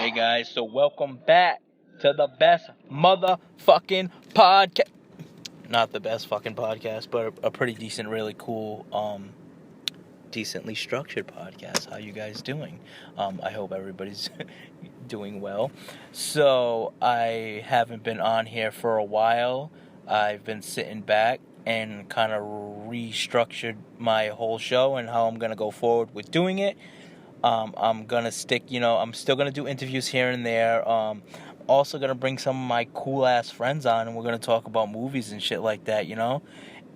Hey guys, so welcome back to the best motherfucking podcast. Not the best fucking podcast, but a pretty decent, really cool, decently structured podcast. How you guys doing? I hope everybody's doing well. So I haven't been on here for a while. I've been sitting back and kind of restructured my whole show and how I'm gonna go forward with doing it. I'm gonna stick, I'm still gonna do interviews here and there. Also gonna bring some of my cool ass friends on, and we're gonna talk about movies and shit like that,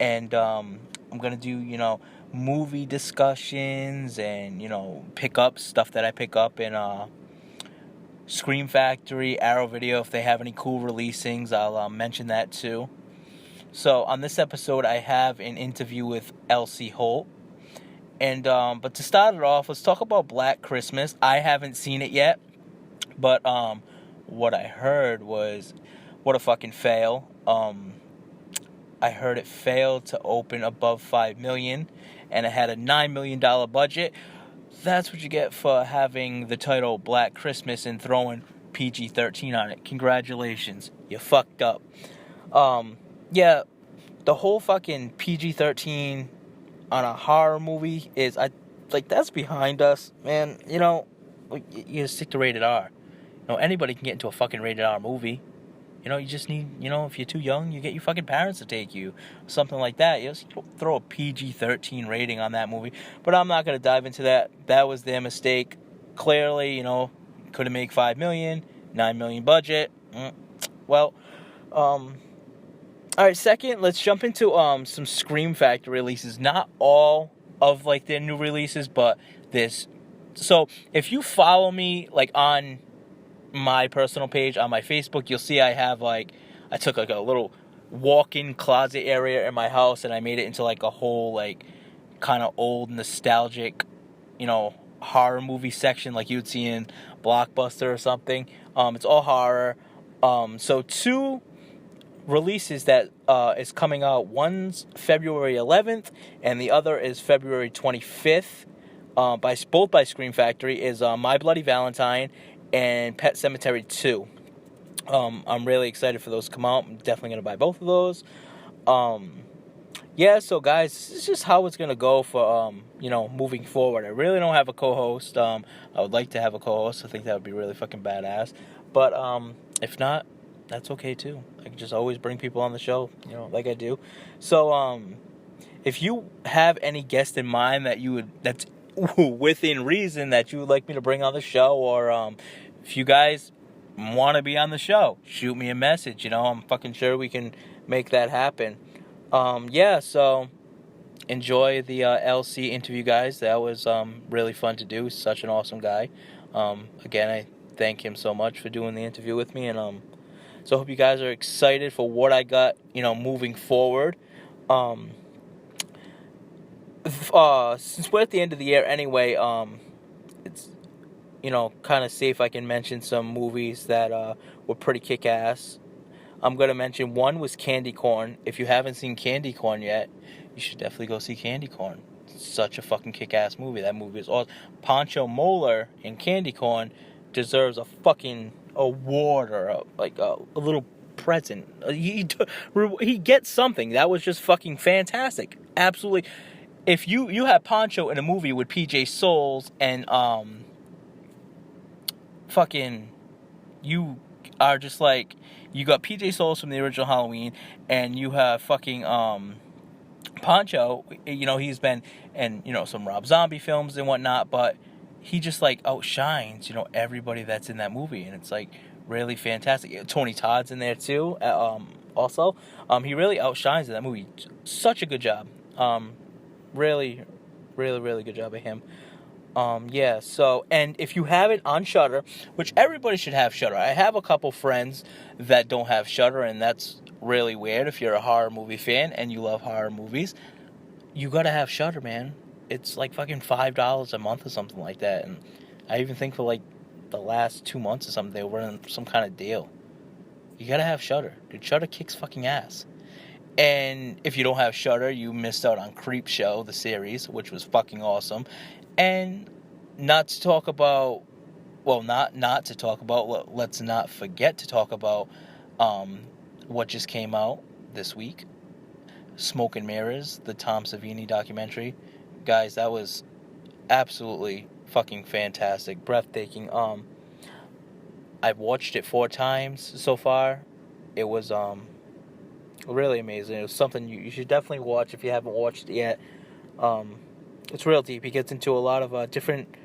And I'm gonna do, movie discussions and pick up stuff that I pick up in Scream Factory, Arrow Video. If they have any cool releasings, I'll mention that too. So on this episode, I have an interview with Holt. And but to start it off, let's talk about Black Christmas. I haven't seen it yet, but what I heard was what a fucking fail. I heard it failed to open above $5 million, and it had a $9 million budget. That's what you get for having the title Black Christmas and throwing PG-13 on it. Congratulations, you fucked up. Yeah, the whole fucking PG-13 on a horror movie is, that's behind us, man. You stick to rated R. Anybody can get into a fucking rated R movie. You just need, if you're too young, you get your fucking parents to take you. Something like that. You just throw a PG-13 rating on that movie. But I'm not going to dive into that. That was their mistake. Clearly, couldn't make $5 million, $9 million budget. Well, all right, second, let's jump into some Scream Factory releases. Not all of, their new releases, but this. So, if you follow me, on my personal page on my Facebook, you'll see I have, I took, a little walk-in closet area in my house, and I made it into, a whole, kind of old, nostalgic, horror movie section like you would see in Blockbuster or something. It's all horror. So, two releases that is coming out. One's February 11th, and the other is February 25th. Both by Scream Factory is My Bloody Valentine and Pet Sematary 2. I'm really excited for those to come out. I'm definitely gonna buy both of those. Yeah, so guys, this is just how it's gonna go for moving forward. I really don't have a co-host. I would like to have a co-host. I think that would be really fucking badass. But if not, that's okay too. I can just always bring people on the show, like I do. So, if you have any guest in mind that's within reason that you would like me to bring on the show, or if you guys want to be on the show, shoot me a message. I'm fucking sure we can make that happen. Yeah. So enjoy the LC interview, guys. That was really fun to do. Such an awesome guy. Again, I thank him so much for doing the interview with me, and so I hope you guys are excited for what I got, moving forward. Since we're at the end of the year anyway, it's, kind of safe I can mention some movies that were pretty kick-ass. I'm going to mention one was Candy Corn. If you haven't seen Candy Corn yet, you should definitely go see Candy Corn. It's such a fucking kick-ass movie. That movie is awesome. Pancho Moeller in Candy Corn deserves a fucking award or a little present. He gets something. That was just fucking fantastic. Absolutely. If you have Pancho in a movie with PJ Souls and fucking, you are just you got PJ Souls from the original Halloween, and you have fucking Pancho. He's been in some Rob Zombie films and whatnot, but he just outshines everybody that's in that movie, and it's really fantastic. Tony Todd's in there too. Also, he really outshines in that movie. Such a good job. Really, really, really good job of him. Yeah. So, and if you have it on Shudder, which everybody should have Shudder. I have a couple friends that don't have Shudder, and that's really weird. If you're a horror movie fan and you love horror movies, you gotta have Shudder, man. It's fucking $5 a month or something like that, and I even think for the last 2 months or something they were running some kind of deal. You gotta have Shudder, dude. Shudder kicks fucking ass. And if you don't have Shudder, you missed out on Creepshow, the series, which was fucking awesome. And not to talk about well, not to talk about. Let's not forget to talk about what just came out this week. Smoke and Mirrors, the Tom Savini documentary. Guys, that was absolutely fucking fantastic, breathtaking. I've watched it 4 times so far. It was really amazing. It was something you should definitely watch if you haven't watched it yet. It's real deep. He gets into a lot of different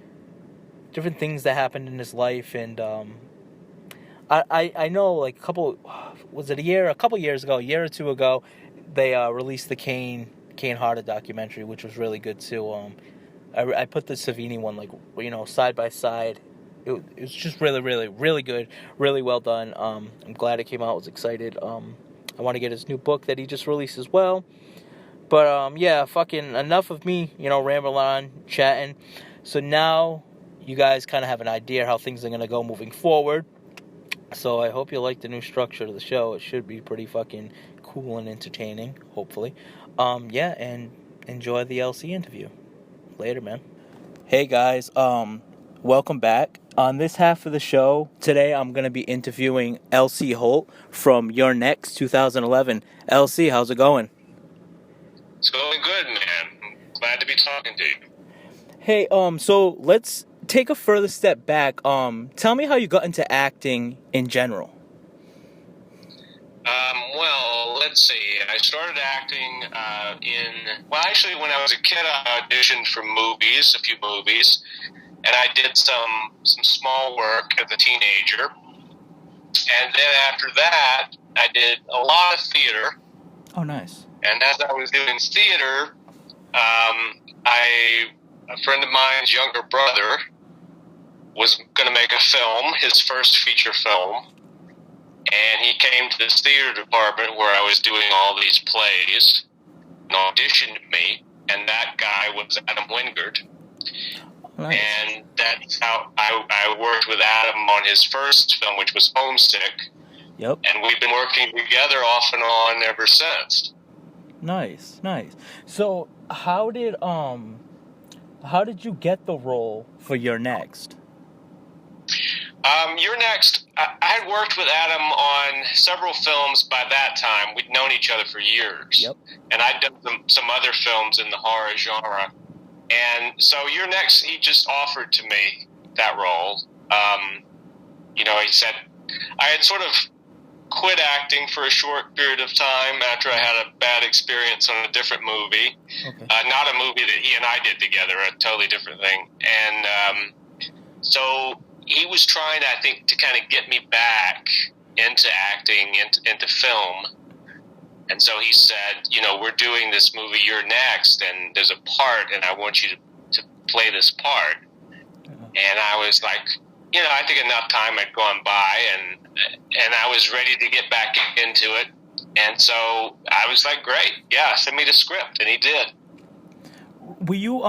things that happened in his life, and I know, like, a couple years ago, a year or two ago, they released the Kane Harder documentary, which was really good too. I put the Savini one, like, side by side. It was just really, really, really good, really well done. I'm glad it came out. I was excited. I want to get his new book that he just released as well. But yeah, fucking enough of me, rambling on, chatting. So now you guys kind of have an idea how things are gonna go moving forward. So I hope you like the new structure of the show. It should be pretty fucking cool and entertaining, hopefully. Yeah, and enjoy the LC interview. Later, man. Hey guys, welcome back. On this half of the show, today I'm going to be interviewing LC Holt from Your Next 2011. LC, how's it going? It's going good, man. I'm glad to be talking to you. Hey, so let's take a further step back. Tell me how you got into acting in general. Well, let's see. I started acting actually, when I was a kid, I auditioned for movies, a few movies, and I did some small work as a teenager. And then after that, I did a lot of theater. Oh, nice. And as I was doing theater, a friend of mine's younger brother was going to make a film, his first feature film. And he came to this theater department where I was doing all these plays and auditioned me. And that guy was Adam Wingard. Nice. And that's how I worked with Adam on his first film, which was Homesick. Yep. And we've been working together off and on ever since. Nice. So how did you get the role for Your Next? Your Next, I had worked with Adam on several films by that time. We'd known each other for years. Yep. And I'd done some other films in the horror genre. And so Your Next, he just offered to me that role. He said, I had sort of quit acting for a short period of time after I had a bad experience on a different movie. Okay. Not a movie that he and I did together, a totally different thing. And so he was trying, I think, to kind of get me back into acting, into film. And so he said, we're doing this movie, You're Next, and there's a part, and I want you to play this part. And I was like, I think enough time had gone by, and I was ready to get back into it. And so I was like, great, yeah, send me the script, and he did. Were you,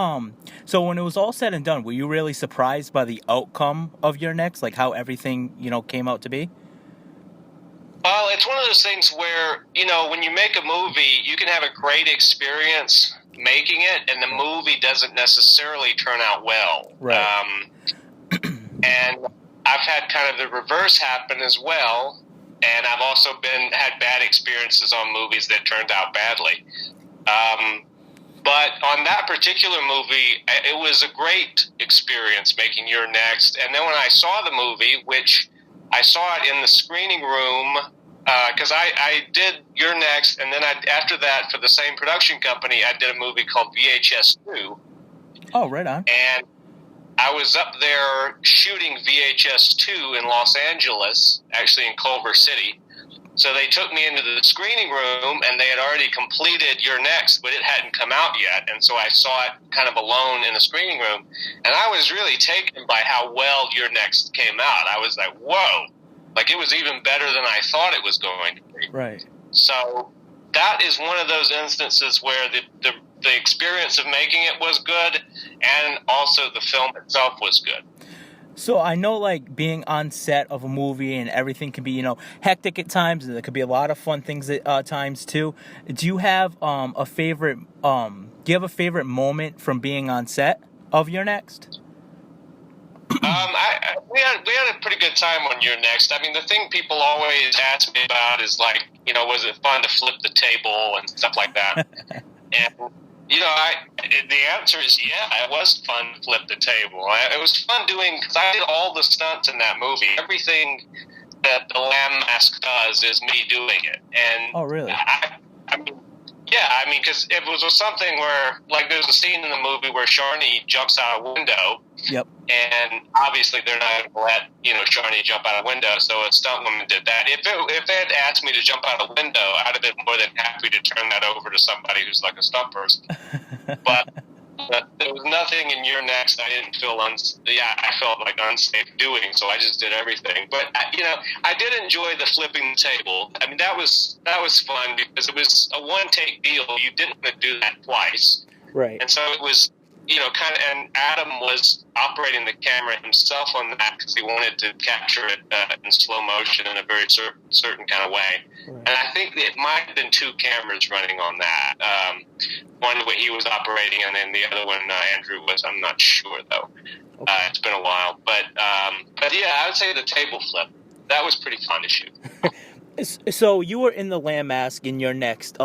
so when it was all said and done, were you really surprised by the outcome of Your Next, like how everything, came out to be? Well, it's one of those things where, when you make a movie, you can have a great experience making it, and the movie doesn't necessarily turn out well. Right. And I've had kind of the reverse happen as well, and I've also had bad experiences on movies that turned out badly. But on that particular movie, it was a great experience making Your Next. And then when I saw the movie, which I saw it in the screening room, because I did Your Next, and then after that, for the same production company, I did a movie called VHS 2. Oh, right on. And I was up there shooting VHS 2 in Los Angeles, actually in Culver City. So they took me into the screening room, and they had already completed Your Next, but it hadn't come out yet. And so I saw it kind of alone in the screening room, and I was really taken by how well Your Next came out. I was like, whoa, like it was even better than I thought it was going to be. Right. So that is one of those instances where the experience of making it was good, and also the film itself was good. So I know, like, being on set of a movie and everything can be, hectic at times, and there could be a lot of fun things at times too. Do you have a favorite? Do you have a favorite moment from being on set of Your Next? We had a pretty good time on Your Next. I mean, the thing people always ask me about is like, was it fun to flip the table and stuff like that? And the answer is yeah. It was fun to flip the table. It was fun doing because I did all the stunts in that movie. Everything that the lamb mask does is me doing it. And oh, really? I mean, yeah, because it was something where, like, there's a scene in the movie where Sharni jumps out a window. Yep. And obviously they're not going to let, Sharni jump out a window, so a stunt woman did that. If they had asked me to jump out a window, I'd have been more than happy to turn that over to somebody who's like a stunt person. But there was nothing in Your Next I didn't feel I felt like unsafe doing, so I just did everything. But I did enjoy the flipping the table. I mean, that was fun because it was a one take deal. You didn't want to do that twice, right? And so it was kind of. And Adam was operating the camera himself on that because he wanted to capture it in slow motion in a very certain kind of way. Right. And I think it might have been two cameras running on that. One what he was operating, and then the other one Andrew was. I'm not sure though. Okay. It's been a while, but yeah, I would say the table flip. That was pretty fun to shoot. So you were in the lamb mask in Your Next.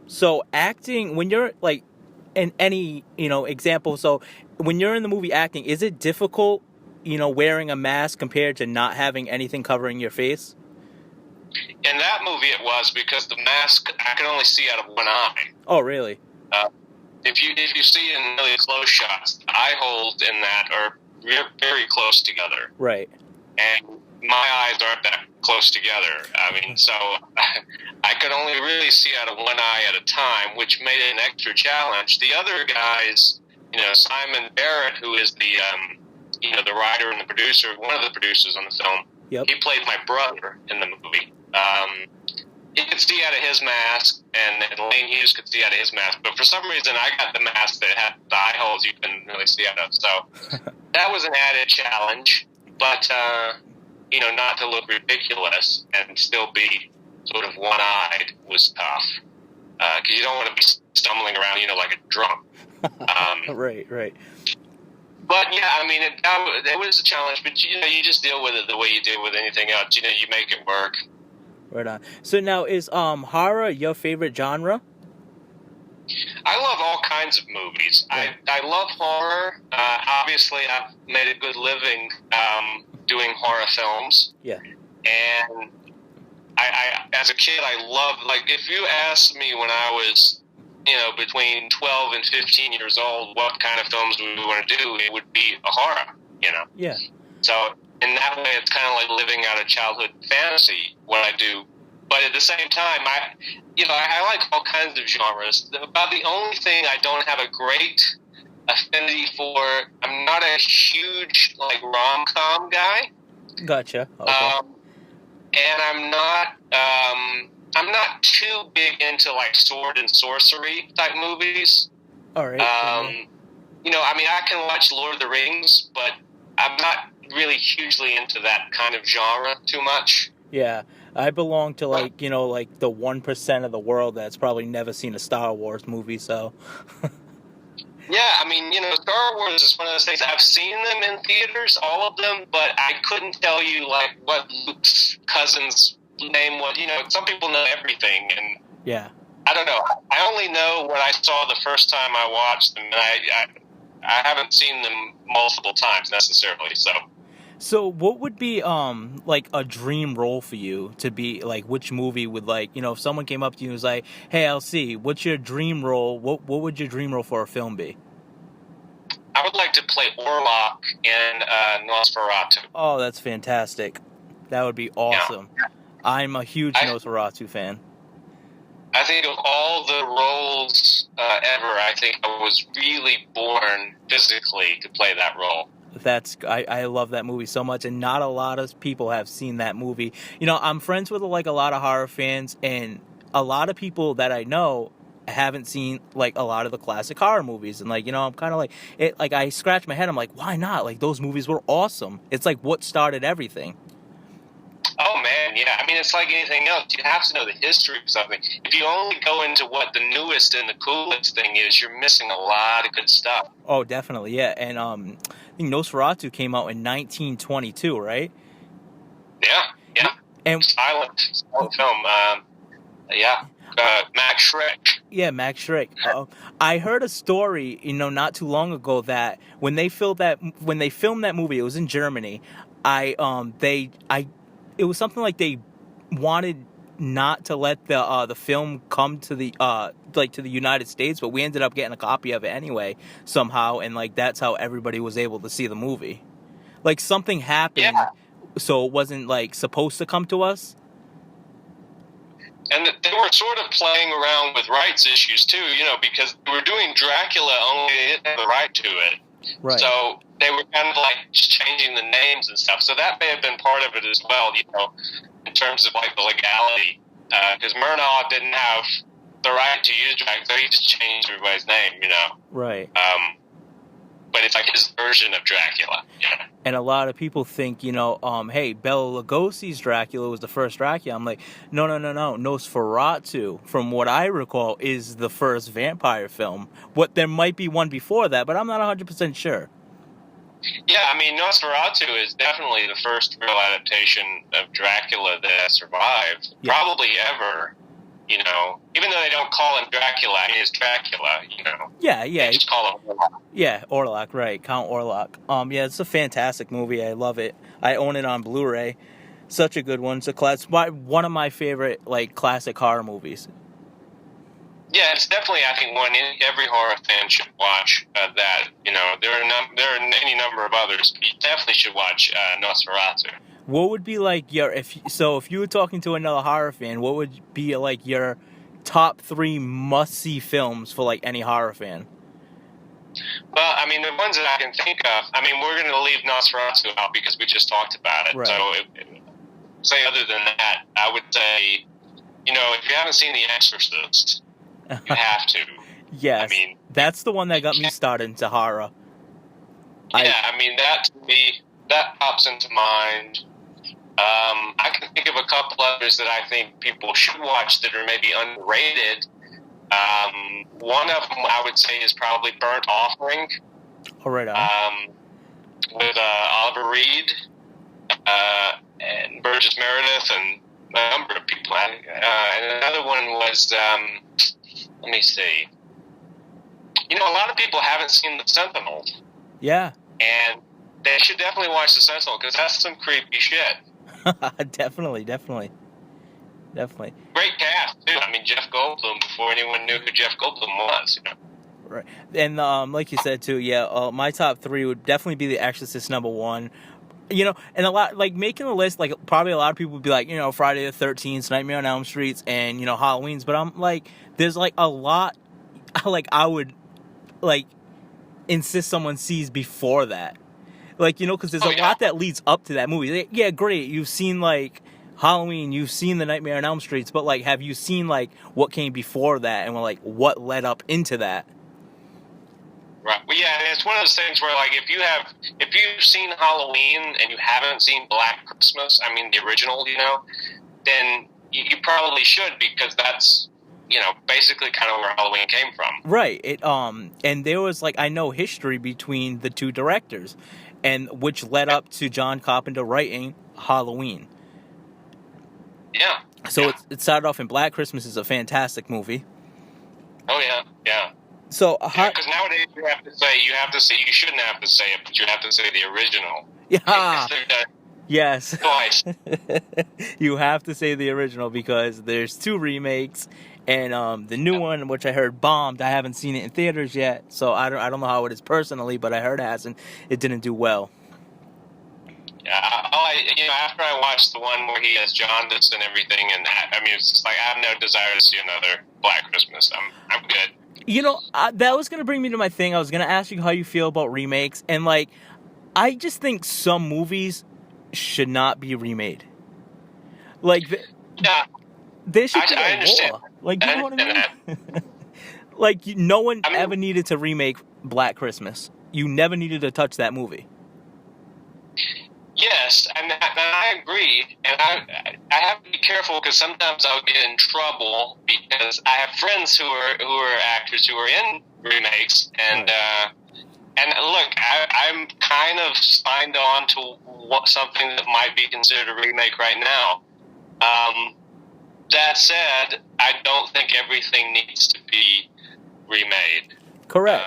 So acting when you're like in any example. So when you're in the movie acting, is it difficult, wearing a mask compared to not having anything covering your face? In that movie, it was because the mask I could only see out of one eye. Oh, really? If you see in really close shots, the eye holes in that are very close together. Right. And my eyes aren't that close together. So I could only really see out of one eye at a time, which made it an extra challenge. The other guys, Simon Barrett, who is the writer and the producer, one of the producers on the film, yep. He played my brother in the movie. He could see out of his mask, and Lane Hughes could see out of his mask. But for some reason, I got the mask that had the eye holes you couldn't really see out of. So that was an added challenge. But, not to look ridiculous and still be sort of one-eyed was tough. Because you don't want to be stumbling around, like a drunk. Right. But, yeah, it was a challenge. But, you just deal with it the way you deal with anything else. You make it work. Right on. So now, is horror your favorite genre? I love all kinds of movies. Yeah. I love horror. Obviously, I've made a good living doing horror films. Yeah. And I as a kid, I loved, like, if you asked me when I was, between 12 and 15 years old, what kind of films would we want to do, it would be a horror, Yeah. So in that way, it's kind of like living out a childhood fantasy, what I do. But at the same time, I like all kinds of genres. About the only thing I don't have a great affinity for, I'm not a huge, like, rom-com guy. Gotcha. Okay. And I'm not too big into, like, sword and sorcery type movies. All right. I can watch Lord of the Rings, but I'm not really hugely into that kind of genre too much. Yeah, I belong to like the 1% of the world that's probably never seen a Star Wars movie. So. Yeah, Star Wars is one of those things. I've seen them in theaters, all of them, but I couldn't tell you like what Luke's cousin's name was. Some people know everything, and yeah, I don't know. I only know what I saw the first time I watched them, and I haven't seen them multiple times necessarily. So what would be like a dream role for you to be like? Which movie would if someone came up to you and was like, "Hey, LC, what's your dream role? What would your dream role for a film be?" I would like to play Orlok in Nosferatu. Oh, that's fantastic! That would be awesome. Yeah. I'm a huge Nosferatu fan. I think of all the roles ever, I think I was really born physically to play that role. I love that movie so much, and not a lot of people have seen that movie. I'm friends with a lot of horror fans, and a lot of people that I know haven't seen a lot of the classic horror movies, and I'm kind of I scratch my head. I'm like, why not? Those movies were awesome. It's what started everything. Oh man, Yeah, I mean, it's like anything else. You have to know the history of something. If you only go into what the newest and the coolest thing is, you're missing a lot of good stuff. Oh, definitely, yeah. And I think Nosferatu came out in 1922, right? Yeah. And Silent film. Max Schreck. yeah, Max Schreck. I heard a story, not too long ago that when they filmed that movie, it was in Germany. It was something like they wanted not to let the film come to the to the United States, but we ended up getting a copy of it anyway somehow, and like that's how everybody was able to see the movie. Like something happened, so it wasn't like supposed to come to us. And they were sort of playing around with rights issues too, because they were doing Dracula, only they didn't have the right to it. Right. So they were kind of like just changing the names and stuff. So that may have been part of it as well, in terms of like the legality. Because Murnau didn't have the right to use Dracula, so he just changed everybody's name, Right. But it's like his version of Dracula. Yeah. And a lot of people think, hey, Bela Lugosi's Dracula was the first Dracula. I'm like, no. Nosferatu, from what I recall, is the first vampire film. There might be one before that, but I'm not 100% sure. Yeah, I mean, Nosferatu is definitely the first real adaptation of Dracula that survived, probably ever. Even though they don't call him Dracula, I mean, it's Dracula, Yeah. They just call him Orlok. Yeah, Orlok, right. Count Orlok. Yeah, it's a fantastic movie. I love it. I own it on Blu-ray. Such a good one. It's one of my favorite, classic horror movies. Yeah, it's definitely, I think, one every horror fan should watch that. There are any number of others, but you definitely should watch Nosferatu. What would be if you were talking to another horror fan, what would be your top 3 must-see films for any horror fan? Well, I mean, the ones that I can think of, I mean, we're going to leave Nosferatu out because we just talked about it. Right. So, other than that, I would say, if you haven't seen The Exorcist, you have to. Yes. I mean, that's the one that got me started into horror. Yeah, I mean, that to me, that pops into mind. I can think of a couple others that I think people should watch that are maybe underrated. One of them I would say is probably Burnt Offering. Oh, right on. With Oliver Reed and Burgess Meredith and a number of people. And another one was, let me see. A lot of people haven't seen The Sentinel. Yeah. And they should definitely watch The Sentinel because that's some creepy shit. Definitely. Great cast, too. I mean, Jeff Goldblum, before anyone knew who Jeff Goldblum was, Right. And like you said, too, my top 3 would definitely be The Exorcist #1. And a lot, making a list, probably a lot of people would be like, Friday the 13th, Nightmare on Elm Street, and, Halloween's. But I'm like, there's, a lot, I would, insist someone sees before that. Because there's a lot that leads up to that movie. Yeah, great. You've seen, Halloween, you've seen the Nightmare on Elm Street, but, have you seen, what came before that and, what led up into that? Right. Well, yeah, it's one of those things where, if you've seen Halloween and you haven't seen Black Christmas, I mean, the original, then you probably should because that's, basically kind of where Halloween came from. Right. And there was, I know history between the two directors, and which led up to John Carpenter writing Halloween. Yeah. So it started off in Black Christmas is a fantastic movie. Oh, yeah. So, because nowadays you shouldn't have to say it, but you have to say the original. Yeah. Yes. Twice. You have to say the original because there's 2 remakes, and the new one, which I heard bombed. I haven't seen it in theaters yet, so I don't know how it is personally, but I heard it didn't do well. Yeah, after I watched the one where he has jaundice and everything, and it's just I have no desire to see another Black Christmas. I'm good. That was going to bring me to my thing. I was going to ask you how you feel about remakes. And, I just think some movies should not be remade. There should be a law. You know what I mean? No one ever needed to remake Black Christmas. You never needed to touch that movie. Yes, and I agree, and I have to be careful because sometimes I'll get in trouble because I have friends who are actors who are in remakes, and and look, I'm kind of signed on to something that might be considered a remake right now. That said, I don't think everything needs to be remade. Correct.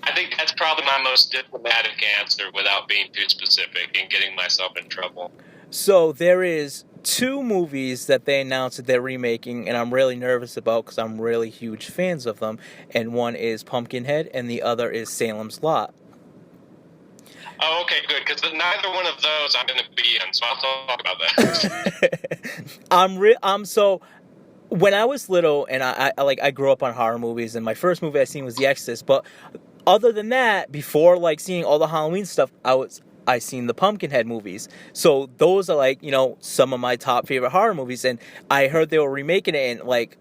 I think that's probably my most diplomatic answer without being too specific and getting myself in trouble. So there is 2 movies that they announced that they're remaking, and I'm really nervous about because I'm really huge fans of them. And one is Pumpkinhead, and the other is Salem's Lot. Oh, okay, good, because neither one of those I'm going to be in, so I'll talk about that. So when I was little, and I grew up on horror movies, and my first movie I seen was The Exorcist, but other than that, before like seeing all the Halloween stuff, I seen the Pumpkinhead movies. So those are like, some of my top favorite horror movies, and I heard they were remaking it, and like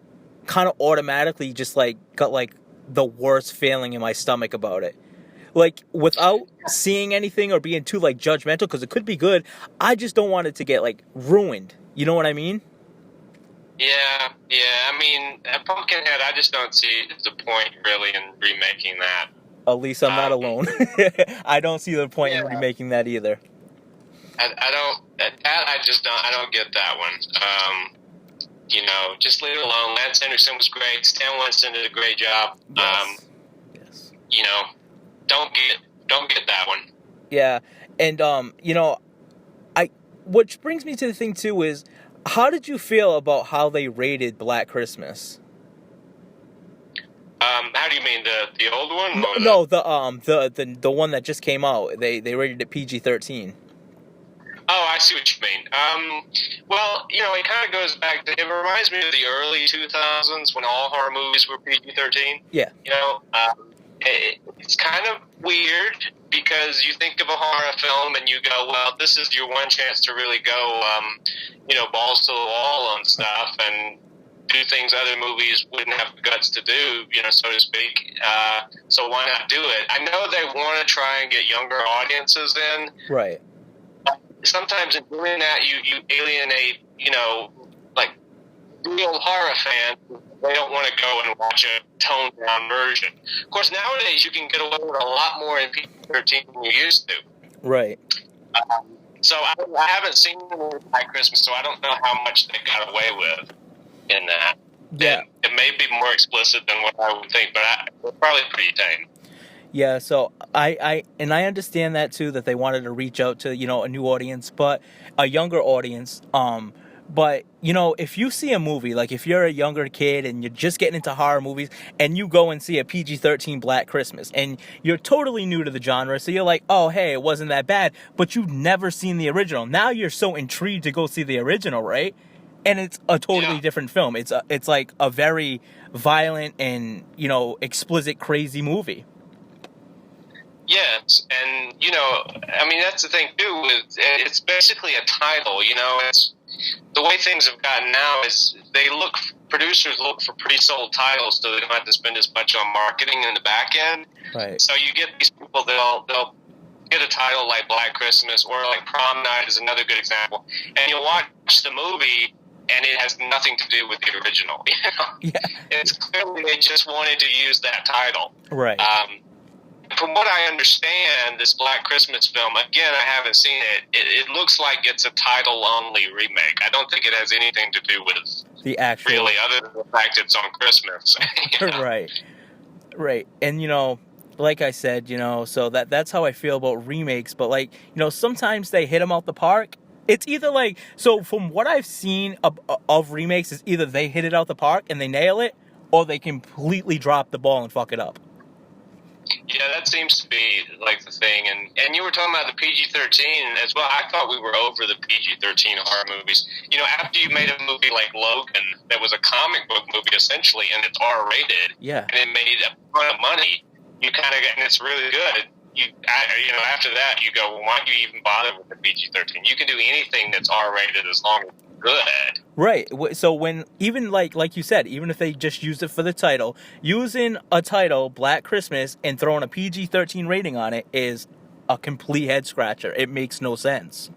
kind of automatically just like got like the worst feeling in my stomach about it. Like, without seeing anything or being too like judgmental, because it could be good, I just don't want it to get like ruined. You know what I mean? Yeah. I mean, Pumpkinhead, I just don't see the point really in remaking that. At least I'm not alone. I don't see the point in remaking that either. I don't get that one. Just leave it alone. Lance Henriksen was great. Stan Winston did a great job. Yes. Don't get that one. Yeah, and which brings me to the thing too is, how did you feel about how they rated Black Christmas? How do you mean the old one? No, the one that just came out. They rated it PG-13. Oh, I see what you mean. Well, it kind of goes back to, it reminds me of the early 2000s when all horror movies were PG-13. Yeah. It's kind of weird because you think of a horror film and you go, well, this is your one chance to really go, balls to the wall on stuff and do things other movies wouldn't have the guts to do, so to speak. So why not do it? I know they want to try and get younger audiences in. Right. Sometimes in doing that, you alienate, like real horror fans. They don't want to go and watch a toned-down version. Of course, nowadays you can get away with a lot more in PG-13 than you used to. Right. So I haven't seen Black Christmas, so I don't know how much they got away with in that. Yeah. It may be more explicit than what I would think, but it's probably pretty tame. Yeah, so I understand that too, that they wanted to reach out to, a new audience, but a younger audience. But, if you see a movie, like if you're a younger kid and you're just getting into horror movies and you go and see a PG-13 Black Christmas and you're totally new to the genre, so you're like, oh, hey, it wasn't that bad, but you've never seen the original. Now you're so intrigued to go see the original, right? And it's a totally different film. It's like a very violent and, explicit, crazy movie. Yes, and, that's the thing, too, it's basically a title, it's the way things have gotten now is producers look for pre-sold titles so they don't have to spend as much on marketing in the back end. Right. So you get these people, they'll get a title like Black Christmas or like Prom Night is another good example, and you'll watch the movie and it has nothing to do with the original. Yeah. It's clearly they just wanted to use that title. Right. From what I understand, this Black Christmas film, again, I haven't seen it. It looks like it's a title-only remake. I don't think it has anything to do with the actual, really, other than the fact it's on Christmas. Right. And like I said, so that's how I feel about remakes. But like, sometimes they hit them out the park. It's either like, so from what I've seen of remakes, is either they hit it out the park and they nail it, or they completely drop the ball and fuck it up. Yeah, that seems to be like the thing. And you were talking about the PG-13 as well. I thought we were over the PG-13 horror movies. After you made a movie like Logan that was a comic book movie essentially, and it's R-rated, yeah, and it made a ton of money, you kind of, and it's really good. After that, you go, well, why do you even bother with the PG-13? You can do anything that's R-rated as long as it's good. Right. So when, even like you said, even if they just used it for the title, using a title, Black Christmas, and throwing a PG-13 rating on it is a complete head scratcher. It makes no sense.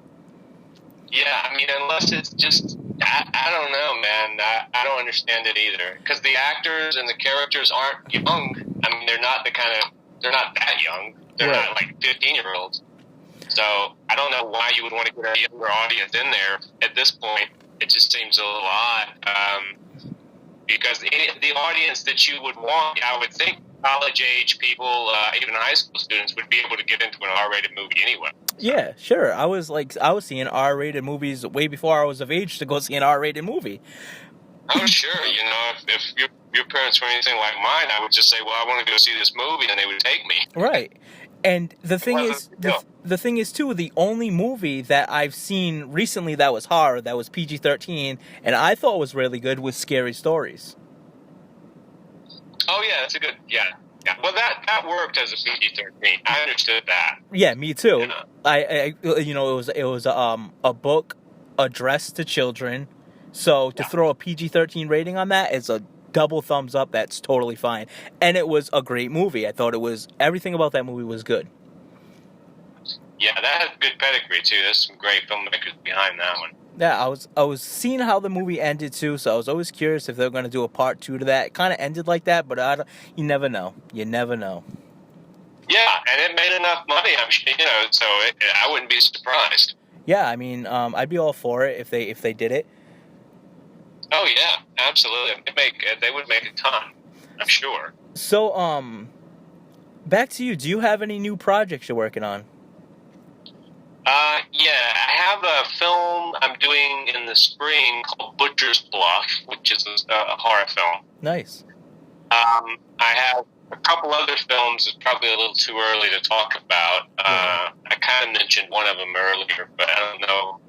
Yeah, I mean, unless it's just, I don't know, man. I don't understand it either. Because the actors and the characters aren't young. I mean, they're not that young. They're Right. not like 15-year-olds. So I don't know why you would want to get a younger audience in there at this point. It just seems a little odd. Because the audience that you would want, I would think college-age people, even high school students, would be able to get into an R-rated movie anyway. Yeah, sure. I was seeing R-rated movies way before I was of age to go see an R-rated movie. Oh, sure. You know, if your parents were anything like mine, I would just say, well, I want to go see this movie, and they would take me. Right. And the thing Well, is, the thing is too, the only movie that I've seen recently that was horror, that was PG-13, and I thought was really good, was Scary Stories. Oh, yeah, that's a good, yeah. Well, that worked as a PG-13. I understood that. Yeah, me too. Yeah. I it was a book addressed to children, so to throw a PG-13 rating on that is a double thumbs up. That's totally fine, and it was a great movie. I thought everything about that movie was good. Yeah, that has good pedigree too. There's some great filmmakers behind that one. Yeah, I was seeing how the movie ended too, so I was always curious if they were going to do a part 2 to that. It kind of ended like that, but you never know. You never know. Yeah, and it made enough money, I'm sure, you know, so I wouldn't be surprised. Yeah, I mean, I'd be all for it if they did it. Oh yeah, absolutely. They would make a ton, I'm sure. So, back to you. Do you have any new projects you're working on? Yeah, I have a film I'm doing in the spring called Butcher's Bluff, which is a horror film. Nice. I have a couple other films. It's probably a little too early to talk about. I kind of mentioned one of them earlier, but I don't know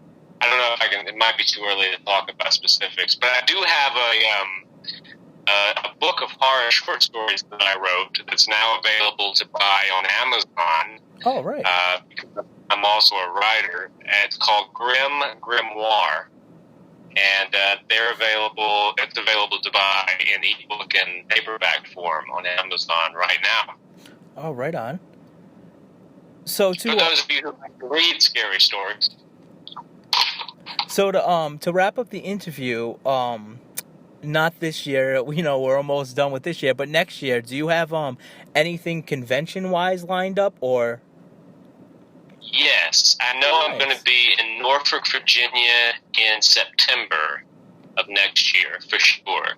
if I can. It might be too early to talk about specifics. But I do have a book of horror short stories that I wrote that's now available to buy on Amazon. Oh, right. Because I'm also a writer, and it's called Grimoire. And it's available to buy in ebook and paperback form on Amazon right now. Oh, right on. So For those of you who like to read scary stories. So to wrap up the interview, not this year, we're almost done with this year, but next year, do you have anything convention-wise lined up, or? Yes, I know. Nice. I'm going to be in Norfolk, Virginia in September of next year for sure.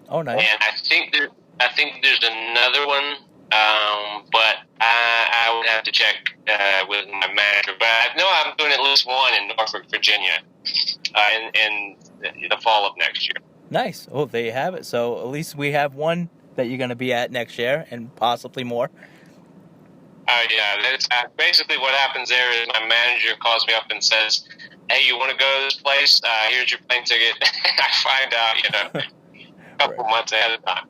Oh, nice. And I think there's another one, but I would have to check with my manager. But I know I'm doing at least one in Norfolk, Virginia, in the fall of next year. Nice. Oh, there you have it. So at least we have one that you're going to be at next year, and possibly more. Yeah, that's basically what happens there is my manager calls me up and says, hey, you want to go to this place? Here's your plane ticket. I find out, a couple months ahead of time.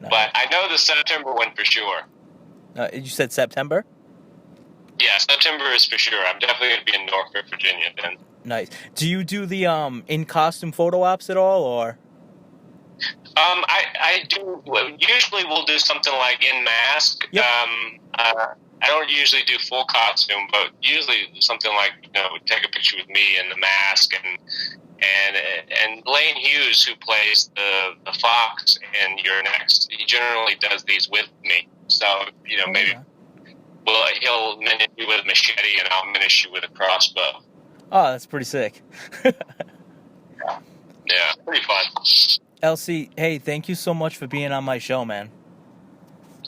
Nice. But I know the September one for sure. You said September? Yeah, September is for sure. I'm definitely going to be in Norfolk, Virginia then. Nice. Do you do the in-costume photo ops at all, or? I do. Usually we'll do something like in mask. Yep. I don't usually do full costume, but usually something like take a picture with me in the mask and Lane Hughes, who plays the fox in You're Next. He generally does these with me, so maybe he'll menace you with a machete and I'll menace you with a crossbow. Oh, that's pretty sick. Yeah, pretty fun. LC, hey, thank you so much for being on my show, man.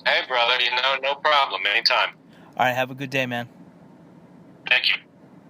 Hey, brother, no problem. Anytime. All right, have a good day, man. Thank you.